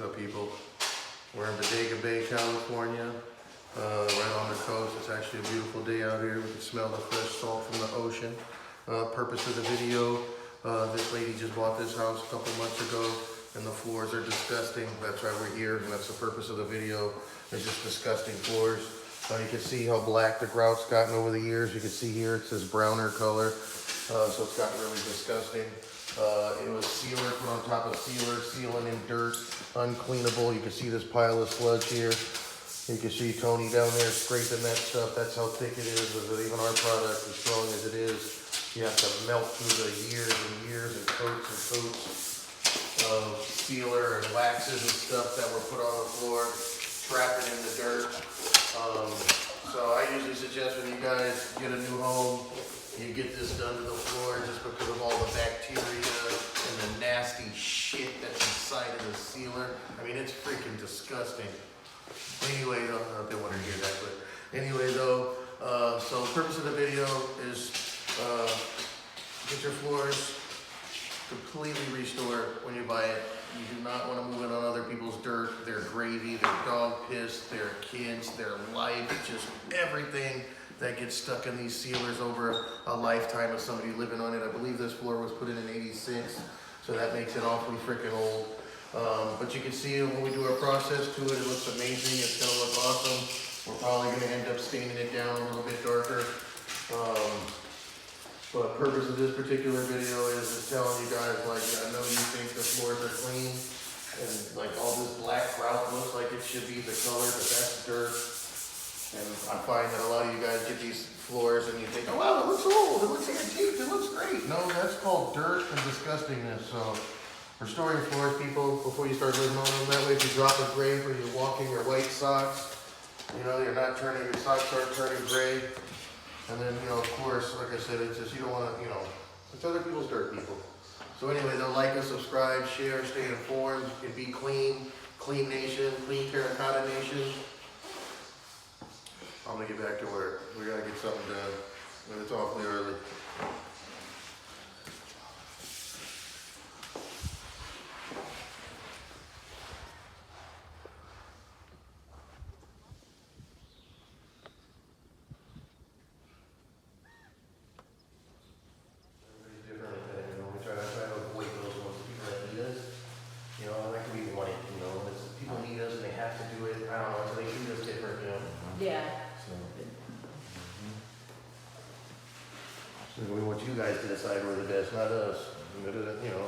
So people, we're in Bodega Bay, California, right on the coast. It's actually a beautiful day out here. We can smell the fresh salt from the ocean. Purpose of the video, this lady just bought this house a couple months ago and the floors are disgusting. That's why we're here, and that's the purpose of the video. They're just disgusting floors. You can see how black the grout's gotten over the years. You can see here it's this browner color, so it's gotten really disgusting. It was sealer put on top of sealer, sealing in dirt, uncleanable. You can see this pile of sludge here. You can see Tony down there scraping that stuff. That's how thick it is. Even our product, as strong as it is, you have to melt through the years and years and coats of sealer and waxes and stuff that were put on the floor, trapping in the dirt. So I usually suggest when you guys get a new home, you get this done to the floor just because of all the bacteria and the nasty shit that's inside of the sealer. I mean, it's freaking disgusting. Anyway, though, I don't want to hear that, but anyway, though, so the purpose of the video is get your floors completely restored when you buy it. You do not want to move it on other people's dirt, their gravy, their dog piss, their kids, their life, just everything that gets stuck in these sealers over a lifetime of somebody living on it. I believe this floor was put in '86, so that makes it awfully freaking old. But you can see when we do our process to it, it looks amazing. It's going to look awesome. We're probably going to end up staining it down a little bit darker. But the purpose of this particular video is telling you guys, like, I know you think the floors are clean, and like all this black grout looks like it should be the color, but that's dirt. And I find that a lot of you guys get these floors and you think, oh wow, it looks old, it looks antique, it looks great. No, that's called dirt and disgustingness. So restore your floors, people, before you start living on them. That way, if you drop a grave or you're walking your white socks, you know, you're not turning, your socks aren't turning gray. And then, you know, of course, like I said, it's just, you don't want to, you know, it's other people's dirt, people. So anyway, they'll like us, subscribe, share, stay informed, and be clean. Clean nation, clean terracotta nation. I'm going to get back to work. We got to get something done. And it's awfully early. Yeah. So we want you guys to decide we're the best, not us. You know.